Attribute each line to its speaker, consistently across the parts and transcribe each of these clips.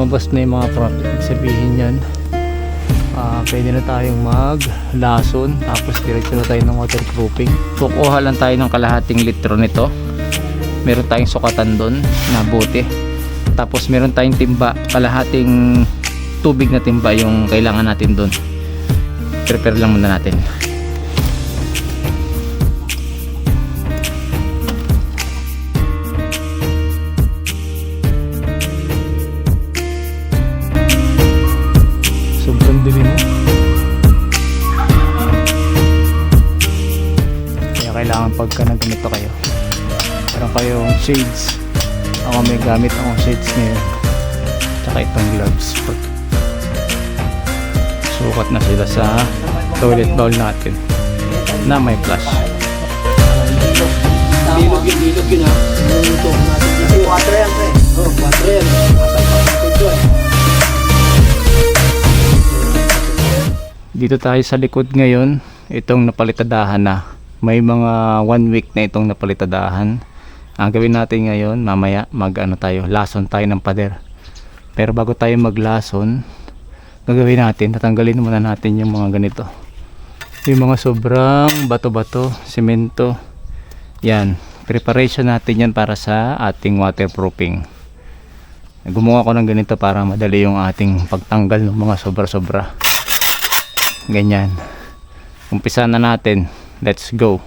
Speaker 1: lumabas na yung mga crack. Sabihin yan, pwede na tayong maglason, tapos diretso na tayo ng waterproofing. Kukuha lang tayo ng kalahating litro nito. Meron tayong sukatan doon na bote, tapos meron tayong timba, kalahating tubig na timba yung kailangan natin doon. Prepare lang muna natin. Sobrang dilim mo. Kaya kailangan pagka nagganito kayo, meron kayong shades. Ako may gamit akong shades ngayon, tsaka itong gloves. Sukat na sila sa toilet bowl natin na may flash.
Speaker 2: Bilog yun ha. Kasi 4 yan pre. 4 yan.
Speaker 1: Dito tayo sa likod ngayon. Itong napalitadahan na. May mga 1 week na itong napalitadahan. Ang gawin natin ngayon, mamaya lason tayo ng pader. Pero bago tayo maglason, gagawin natin, tatanggalin muna natin yung mga ganito, yung mga sobrang bato-bato, semento. Yan, preparation natin yan para sa ating waterproofing. Gumawa ko ng ganito para madali yung ating pagtanggal ng mga sobra-sobra. Ganyan. Umpisa na natin. Let's go.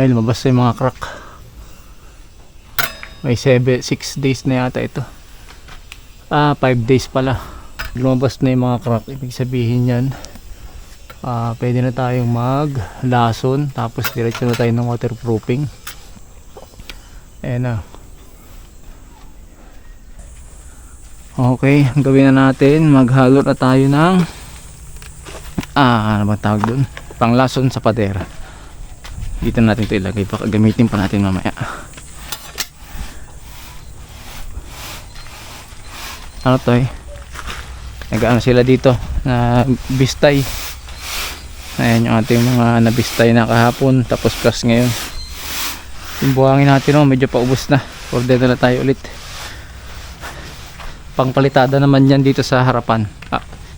Speaker 1: Ay, lumabas yung mga crack. May 6 days na yata ito. 5 days pala. Lumabas na yung mga crack. Ibig sabihin yan, pwede na tayong maglason, tapos diretso na tayo ng waterproofing. Ayan na. Okay, ang gawin na natin, maghalo na tayo ng ano bang tawag dun? Panglason sa pader. Dito natin ito ilagay, baka gamitin pa natin mamaya. Ano to eh? Nag-ano sila dito na bistay. Ayan yung ating mga nabistay na kahapon, tapos plus ngayon. Yung buhangin natin medyo paubos na. Order na tayo ulit. Pangpalitada naman yan dito sa harapan,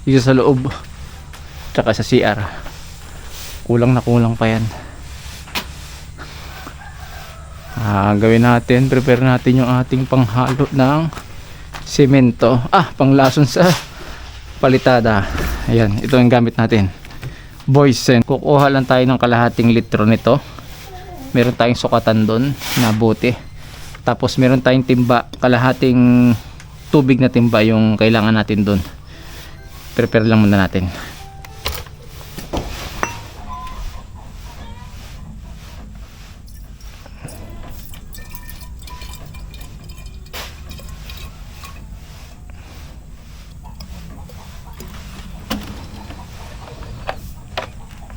Speaker 1: dito sa loob, tsaka sa CR. Kulang na kulang pa yan. Gawin natin, prepare natin yung ating panghalo ng semento, panglason sa palitada. Ayan, ito yung gamit natin, Boysen. Kukuha lang tayo ng kalahating litro nito. Meron tayong sukatan doon na bote, tapos meron tayong timba, kalahating tubig na timba yung kailangan natin doon. Prepare lang muna natin.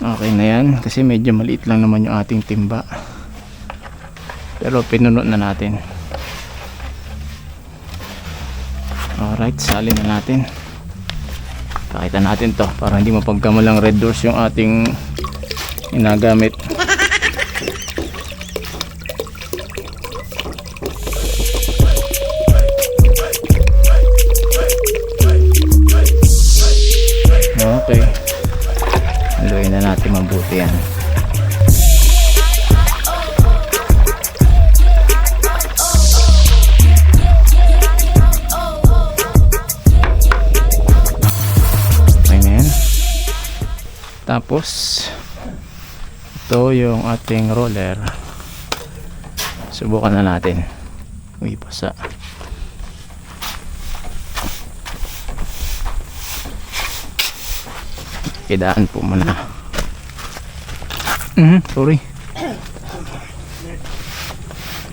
Speaker 1: Okay na yan, kasi medyo maliit lang naman yung ating timba, pero pinuno na natin. Alright, salin na natin. Pakita natin to para hindi mapagkamalang red doors yung ating inagamit. Okay, haluin na natin mabuti yan. Tapos ito yung ating roller. Subukan na natin. Uy, basa. idaan po muna. Sorry.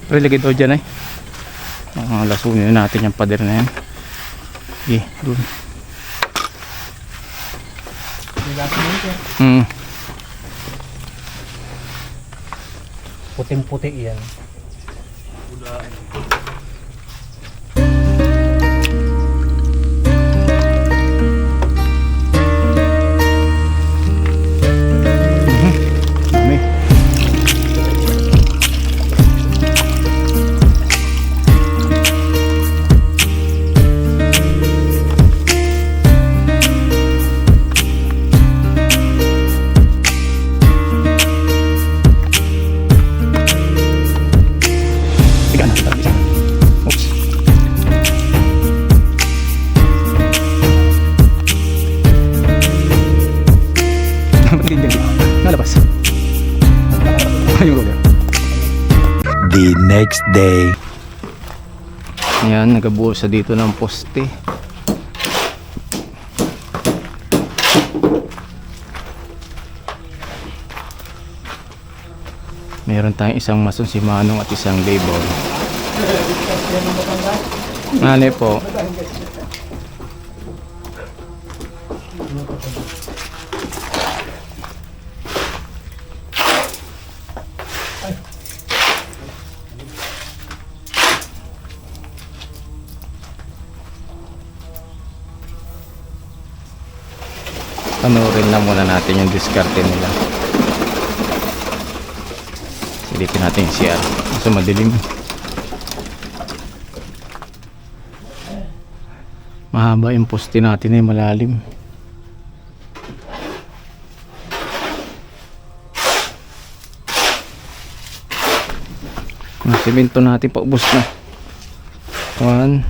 Speaker 1: Pero lagay daw dyan ay. Lasunin natin yung pader na yan. Okay, doon.
Speaker 2: Puting-puti yan.
Speaker 1: Dami. Tiga na, tabi sana. Oops. Nalabas. Ayun roller.
Speaker 3: The next day.
Speaker 1: Ayan, nagabuo sa dito ng poste. Meron tayong isang mason, si Manong, at isang labor. Ano po? Panoorin lang muna natin yung diskarte nila. Silipin natin yung CR kasi madilim. Mahaba yung poste natin ay malalim. Ang simento natin paubos na. 1,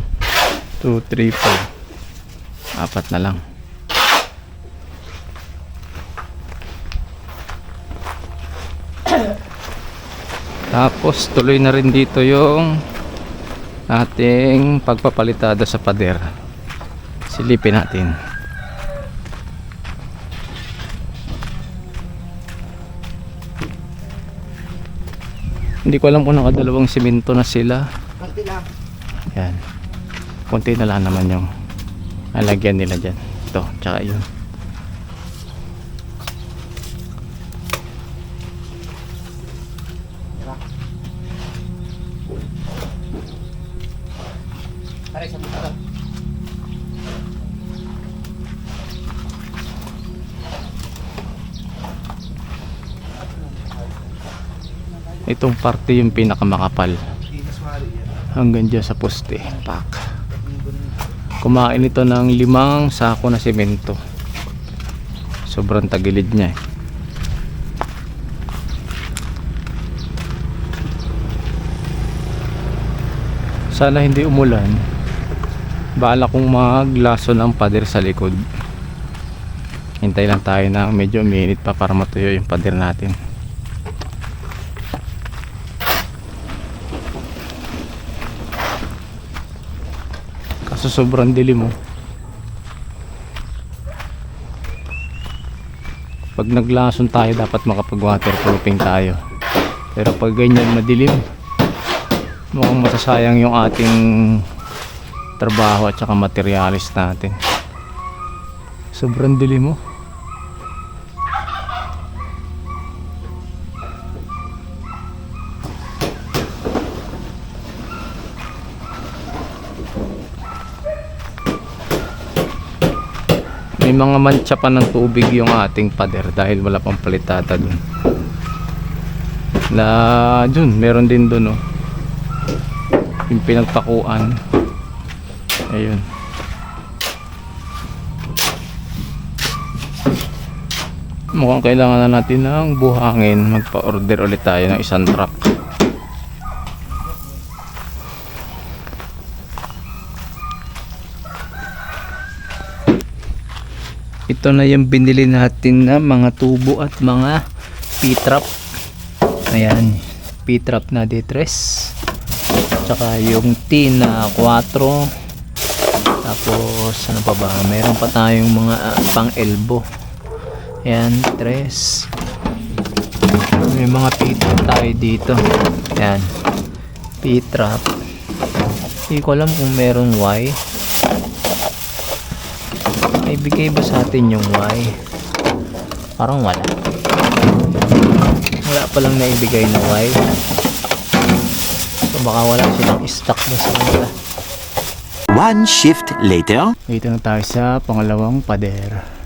Speaker 1: 2, 3, 4. Apat na lang. Tapos tuloy na rin dito yung ating pagpapalitada sa pader. Silipin natin. Hindi ko alam kung nakadalawang simento na sila. Yan. Kunti na lang naman yung alagyan nila dyan. Ito, tsaka yun. Itong parte yung pinakamakapal hanggang dyan sa poste. Pak. Kumain ito ng 5 sako na semento. Sobrang tagilid niya eh. Sana hindi umulan. Baala kong maglaso ng pader sa likod. Hintay lang tayo na medyo uminit pa para matuyo yung pader natin. Kaso sobrang dilim oh. Pag naglason tayo dapat makapag waterproofing tayo. Pero pag ganyan madilim, mukhang masasayang yung ating trabaho at saka materialis natin. Sobrang dilim mo. May mga mantsa pa ng tubig yung ating pader dahil wala pang palitada dun. Na dun, meron din dun oh. Yung pinagpakuan. Ayun. Mukhang kailangan na natin ng buhangin. Magpa-order ulit tayo ng isang truck. Ito na yung binili natin na mga tubo at mga P-trap. Ayan, P-trap na D3. Tsaka yung T na 4. Tapos ano pa ba? Mayroon pa tayong mga pang elbow. Yan, 3. May mga P-trap tayo dito. Yan. P-trap. Hindi ko alam kung merong Y. May bigay ba sa atin yung Y? Parang wala. Wala palang naibigay na Y. So baka wala silang stock na sa kanila.
Speaker 3: One shift later.
Speaker 1: Dito na tayo sa pangalawang pader.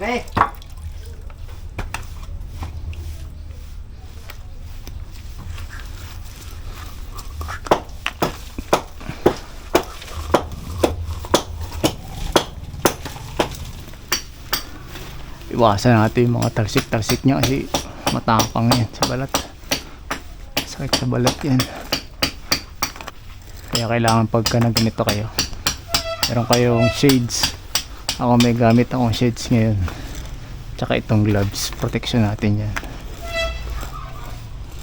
Speaker 2: Pre!
Speaker 1: Iwasan natin yung mga talsik-talsik niya kasi matapang yan sa balat. Sakit sa balat yan. Kaya kailangan pagka naganito kayo, meron kayong shades. Ako may gamit akong shades ngayon. Tsaka itong gloves. Protection natin yan.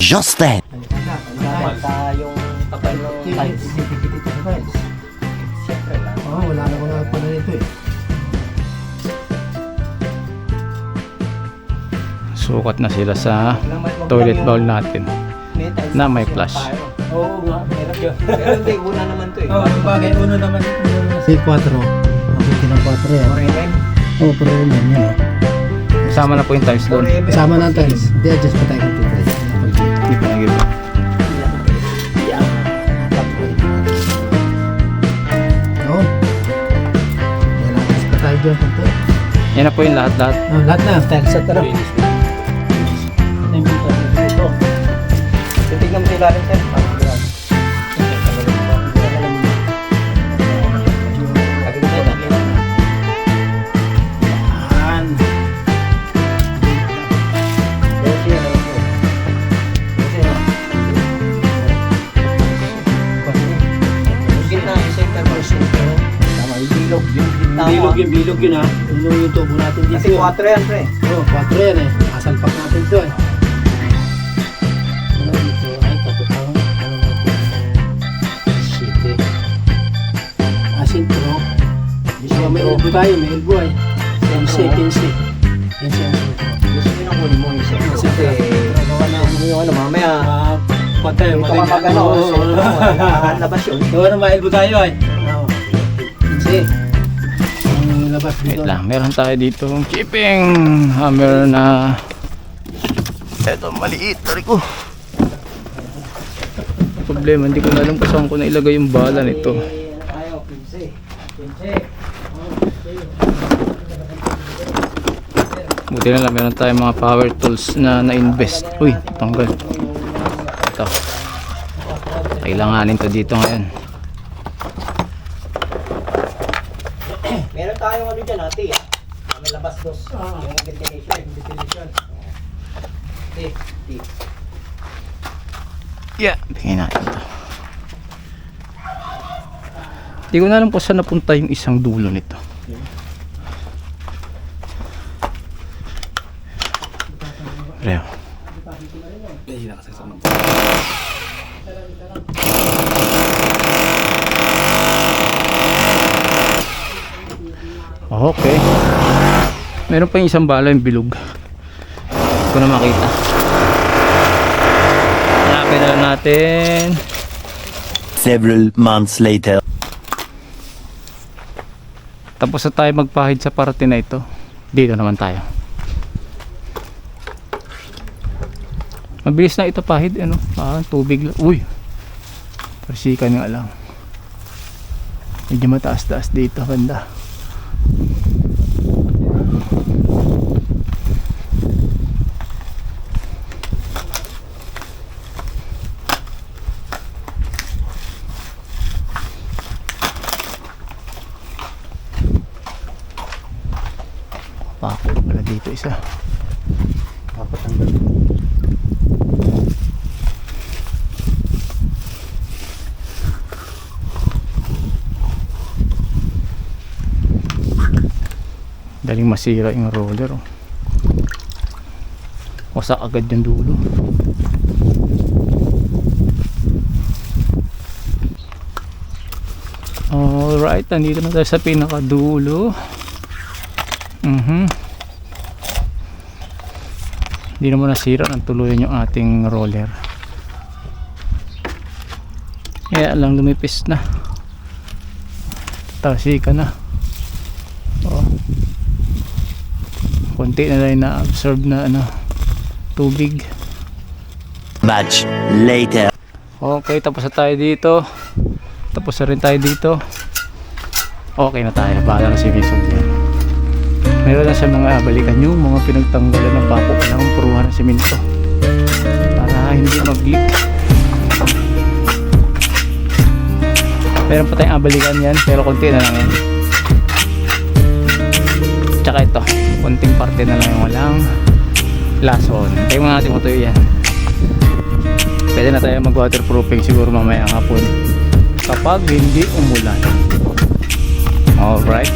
Speaker 3: Just then.
Speaker 2: Sa yung kapal ng tiles. Siyempre lang. Oo, wala na mga pala nito eh.
Speaker 1: Sukat na sila sa toilet bowl natin na may flush.
Speaker 2: Oo nga, meron yun. Pero hindi, una naman to eh.
Speaker 4: Oo, bagay, uno naman. Si 4. Mabuti ng 4 yan.
Speaker 2: Forever.
Speaker 4: Oo, pero yun yan. Yan.
Speaker 1: Kasama na po yung tiles doon.
Speaker 2: Forever.
Speaker 4: Kasama ng tiles. Di adjust pa tayo kung tiles.
Speaker 1: Hindi pa nag-iba.
Speaker 4: Oo. Yan, adjust pa tayo dyan. Punto.
Speaker 1: Yan na po yung lahat-lahat.
Speaker 4: Oh, lahat na. Tiles at tara.
Speaker 2: Titignan mo sa ilalim, sir. Yung bilog yun ha.
Speaker 4: Yung tubo natin dito.
Speaker 2: Kasi 4 yan, pre.
Speaker 4: Oo, 4 yan eh. Asalpak natin doon. Ano dito? Ay, katutang. Ano natin? Shit eh. Asintro. So, may elbow tayo. May elbow ay. 15. Yan siya ang sintro.
Speaker 2: Gusto nyo nang kunin mo yung sir. Kasi, yung ano, mamaya,
Speaker 4: Patay,
Speaker 2: ito ka magano, labas yun.
Speaker 4: Gawa na may elbow tayo ay. Oo. Kasi, ang labas
Speaker 1: Wait
Speaker 4: dito.
Speaker 1: lang, meron tayo dito keeping hammer na eto maliit, tari ko. Problema, hindi ko na alam kung saan ko na ilagay yung bala nito.
Speaker 2: Ayaw, 15.
Speaker 1: Buti na lang, meron tayo mga power tools na na-invest. Uy, tanggal. Ito. Kailanganin to dito ngayon.
Speaker 2: Meron tayong ano dyan, ate. May labas dos. Yung ventilation. Okay.
Speaker 1: Yeah, bigyan natin ito. Hindi ko na alam kung saan napunta yung isang dulo nito. Reo. Okay. Meron pa yung isang bala yung bilog. Hindi ko na makita. Hanapin na lang natin.
Speaker 3: Several months later.
Speaker 1: Tapos na tayo magpahid sa parte na ito. Dito naman tayo. Mabilis na ito pahid, ano? Tubig lang. Uy. Persikan nga lang. Medyo mataas-taas dito, banda. Pako pala dito isa.
Speaker 2: Papatanggal.
Speaker 1: Daling masira yung roller. Oh. wasak agad yung dulo. Alright, nandito na tayo sa pinakadulo. Hindi naman nasira ng tuluyan yung ating roller. Kaya lang lumipis na. Tasika na. Konti na lang na-absorb na tubig.
Speaker 3: Much later.
Speaker 1: Okay, tapos na tayo dito. Tapos na rin tayo dito. Okay na tayo. Bahala na si Mason yan. Meron na sa mga balikan yung mga pinagtanggalan ng bako. Kailangan puruhan ng simento para hindi mag-leak. Meron pa tayong abalikan yan, pero konti na lang yan. Tsaka ito, konting parte na lang yung walang lason. Tayo mga natin matuyo yan. Pwede na tayo mag waterproofing siguro mamaya hapon kapag hindi umulan. Alright.